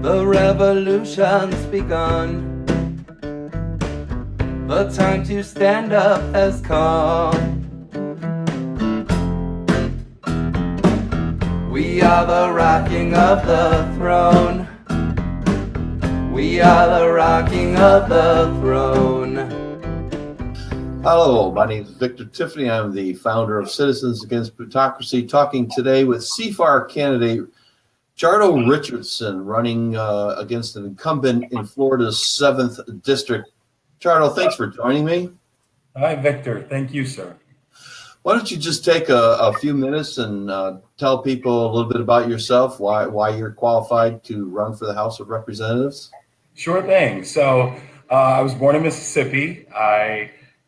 The revolution's begun. The time to stand up has come. We are the rocking of the throne. We are the rocking of the throne. Hello, my name is Victor Tiffany. I'm the founder of Citizens Against Plutocracy, talking today with CFAR candidate Chardo Richardson, running against an incumbent in Florida's 7th District. Chardo, thanks for joining me. Hi, Victor. Thank you, sir. Why don't you just take a few minutes and tell people a little bit about yourself, why you're qualified to run for the House of Representatives? Sure thing. So I was born in Mississippi.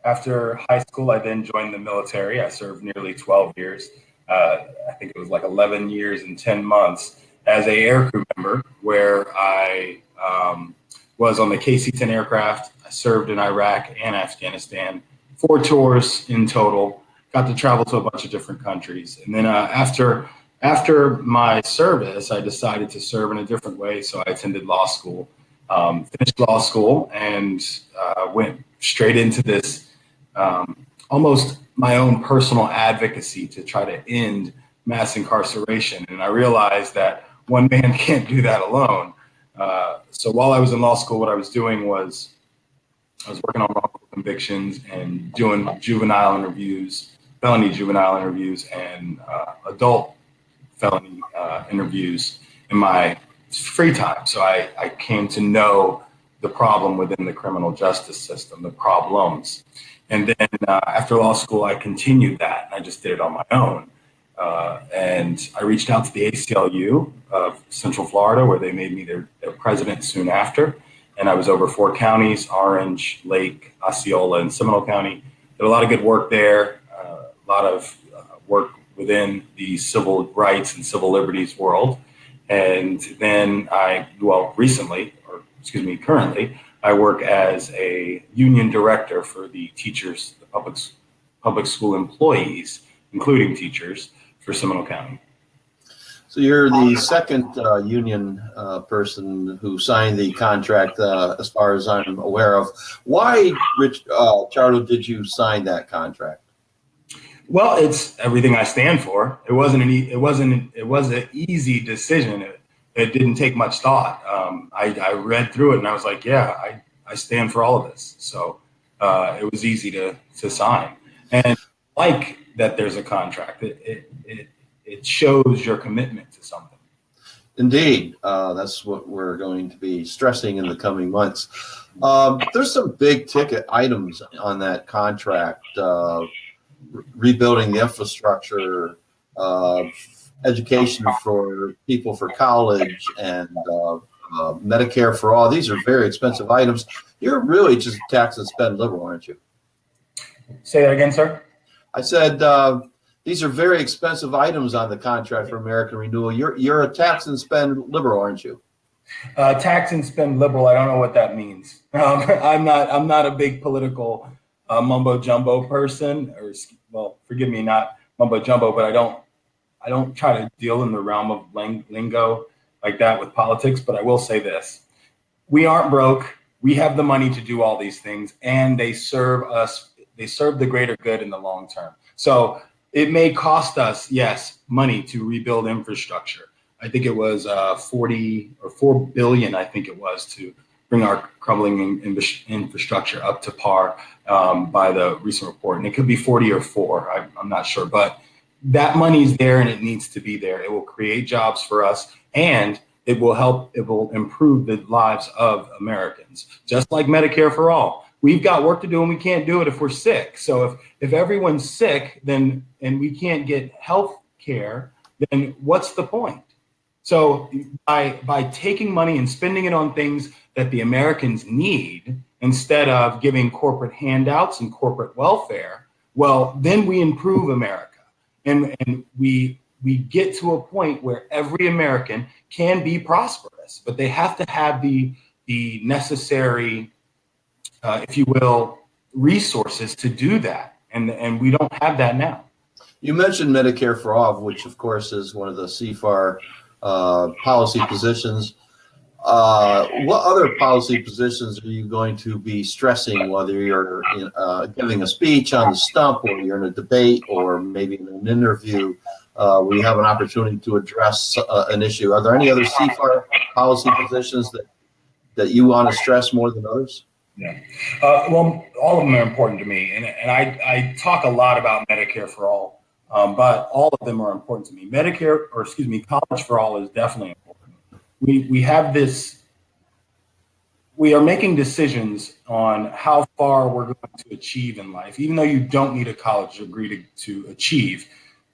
After high school, I then joined the military. I served nearly 12 years. I think it was like 11 years and 10 months as a aircrew member, where I was on the KC-10 aircraft. I served in Iraq and Afghanistan, 4 tours in total. Got to travel to a bunch of different countries. And then after my service, I decided to serve in a different way. So I attended law school, finished law school, and went straight into this almost my own personal advocacy to try to end mass incarceration. And I realized that one man can't do that alone. So while I was in law school, what I was doing was I was working on wrongful convictions and doing juvenile interviews, felony juvenile interviews, and adult felony interviews in my free time. So I came to know the problem within the criminal justice system, the problems. And then after law school, I continued that. I just did it on my own. And I reached out to the ACLU of Central Florida, where they made me their president soon after. And I was over 4 counties, Orange, Lake, Osceola, and Seminole County. Did a lot of good work there, a lot of work within the civil rights and civil liberties world. And then currently, I work as a union director for the teachers, the public school employees, including teachers, for Seminole County. So you're the second union person who signed the contract, as far as I'm aware of. Why, Chardo, did you sign that contract? Well, it's everything I stand for. It was an easy decision. It didn't take much thought. I read through it and I was like, yeah, I stand for all of this. So it was easy to sign. And like that there's a contract. It shows your commitment to something. Indeed. That's what we're going to be stressing in the coming months. There's some big ticket items on that contract, rebuilding the infrastructure, education for people for college, and Medicare for all. These are very expensive items. You're really just a tax and spend liberal, aren't you? Say that again, sir? I said these are very expensive items on the Contract for American Renewal. You're a tax and spend liberal, aren't you? Tax and spend liberal. I don't know what that means. I'm not a big political mumbo jumbo person, or well, forgive me, not mumbo jumbo, but I don't try to deal in the realm of lingo like that with politics. But I will say this: we aren't broke. We have the money to do all these things, and they serve us. They serve the greater good in the long term. So it may cost us, yes, money to rebuild infrastructure. I think it was 4 billion, I think it was, to bring our crumbling infrastructure up to par by the recent report. And it could be 40 or 4, I'm not sure. But that money's there and it needs to be there. It will create jobs for us, and it will improve the lives of Americans, just like Medicare for all. We've got work to do and we can't do it if we're sick. So if everyone's sick and we can't get health care, then what's the point? So by taking money and spending it on things that the Americans need, instead of giving corporate handouts and corporate welfare, well, then we improve America. And we get to a point where every American can be prosperous, but they have to have the necessary, if you will, resources to do that. And we don't have that now. You mentioned Medicare for All, which of course is one of the CFAR policy positions. What other policy positions are you going to be stressing, whether you're giving a speech on the stump, or you're in a debate, or maybe in an interview where you have an opportunity to address an issue? Are there any other CFAR policy positions that you want to stress more than others? Yeah. Well, all of them are important to me. And I talk a lot about Medicare for all, but all of them are important to me. College for all is definitely important. We have this, we are making decisions on how far we're going to achieve in life, even though you don't need a college degree to achieve.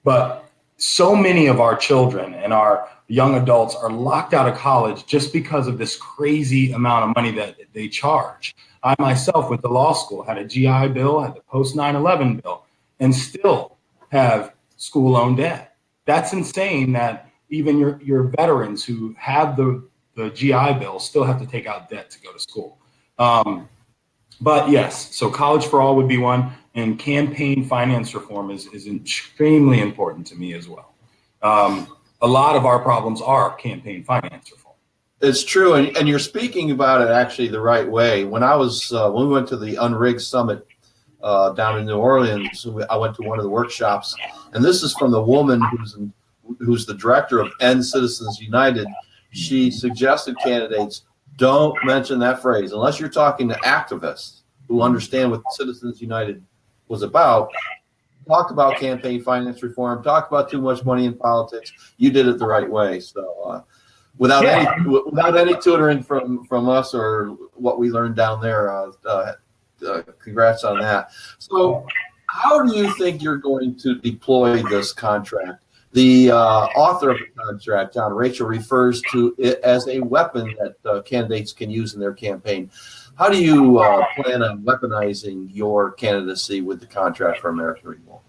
But so many of our children and our young adults are locked out of college just because of this crazy amount of money that they charge. I myself went to law school, had a GI Bill, had the post 9/11 bill, and still have school loan debt. That's insane that even your veterans who have the GI Bill still have to take out debt to go to school. But yes, so college for all would be one, and campaign finance reform is extremely important to me as well. A lot of our problems are campaign finance reform. It's true, and you're speaking about it actually the right way. When we went to the Unrigged Summit down in New Orleans, I went to one of the workshops, and this is from the woman who's the director of End Citizens United. She suggested candidates don't mention that phrase unless you're talking to activists who understand what Citizens United was about. Talk about campaign finance reform. Talk about too much money in politics. You did it the right way. So without any tutoring from us or what we learned down there, congrats on that. So how do you think you're going to deploy this contract? The author of the contract, John Rachel, refers to it as a weapon that candidates can use in their campaign. How do you plan on weaponizing your candidacy with the Contract for American Renewal?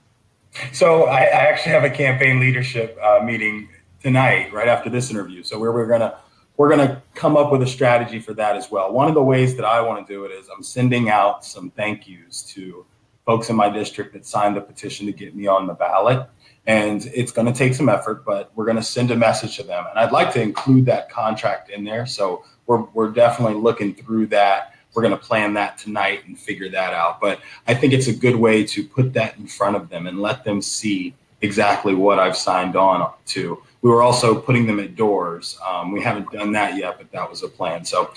So I actually have a campaign leadership meeting tonight, right after this interview. So we're gonna come up with a strategy for that as well. One of the ways that I want to do it is I'm sending out some thank yous to folks in my district that signed the petition to get me on the ballot. And it's going to take some effort, but we're going to send a message to them. And I'd like to include that contract in there. So we're definitely looking through that. We're going to plan that tonight and figure that out. But I think it's a good way to put that in front of them and let them see exactly what I've signed on to. We were also putting them at doors. We haven't done that yet, but that was a plan. So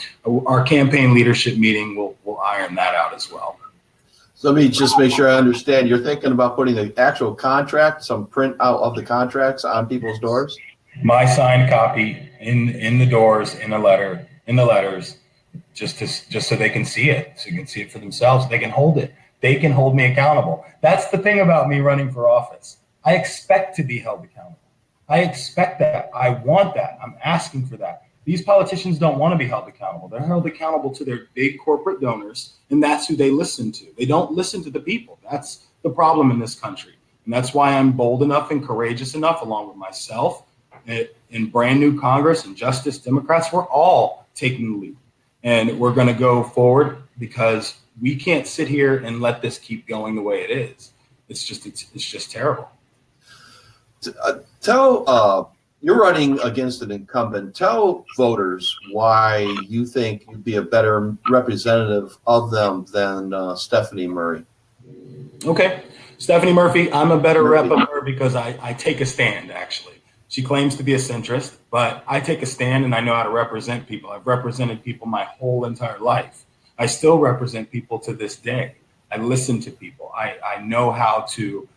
our campaign leadership meeting, we'll iron that out as well. So let me just make sure I understand. You're thinking about putting the actual contract, some print out of the contracts on people's doors? My signed copy in the doors, in the letters, just so they can see it, so you can see it for themselves. They can hold it. They can hold me accountable. That's the thing about me running for office. I expect to be held accountable. I expect that. I want that. I'm asking for that. These politicians don't want to be held accountable. They're held accountable to their big corporate donors, and that's who they listen to. They don't listen to the people. That's the problem in this country. And that's why I'm bold enough and courageous enough, along with myself, in brand new Congress and Justice Democrats. We're all taking the lead. And we're going to go forward because we can't sit here and let this keep going the way it is. It's just terrible. You're running against an incumbent. Tell voters why you think you'd be a better representative of them than Stephanie Murray. Okay. Stephanie Murphy, I'm a better rep of her because I take a stand, actually. She claims to be a centrist, but I take a stand and I know how to represent people. I've represented people my whole entire life. I still represent people to this day. I listen to people. I know how to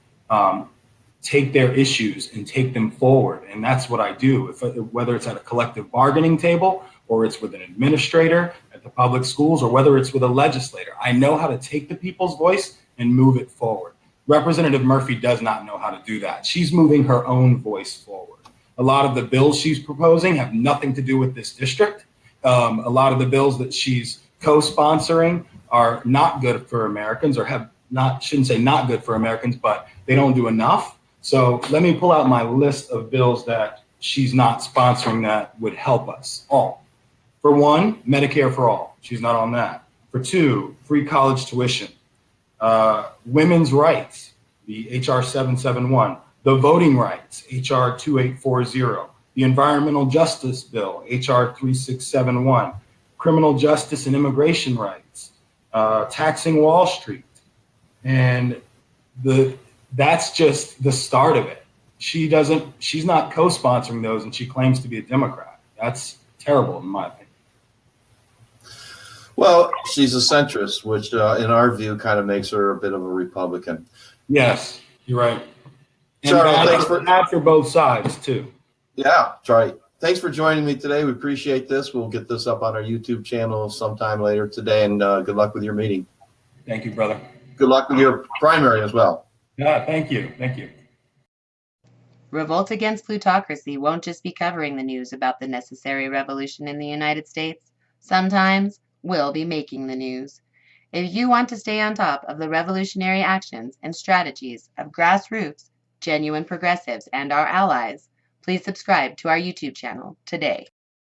take their issues and take them forward. And that's what I do, whether it's at a collective bargaining table or it's with an administrator at the public schools or whether it's with a legislator. I know how to take the people's voice and move it forward. Representative Murphy does not know how to do that. She's moving her own voice forward. A lot of the bills she's proposing have nothing to do with this district. A lot of the bills that she's co-sponsoring are not good for Americans, or shouldn't say not good for Americans, but they don't do enough. So let me pull out my list of bills that she's not sponsoring that would help us all. For one, Medicare for all. She's not on that. For two, free college tuition. Women's rights, the HR 771. The voting rights, HR 2840. the Environmental Justice Bill, H.R. 3671, criminal justice and immigration rights, taxing Wall Street. And that's just the start of it. She's not co-sponsoring those, and she claims to be a Democrat. That's terrible, in my opinion. Well, she's a centrist, which in our view kind of makes her a bit of a Republican. Yes, you're right. And Chardo, bad for both sides, too. Yeah, that's right. Thanks for joining me today. We appreciate this. We'll get this up on our YouTube channel sometime later today, and good luck with your meeting. Thank you, brother. Good luck with your primary as well. Yeah, thank you. Thank you. Revolt Against Plutocracy won't just be covering the news about the necessary revolution in the United States. Sometimes we'll be making the news. If you want to stay on top of the revolutionary actions and strategies of grassroots, genuine progressives, and our allies, please subscribe to our YouTube channel today.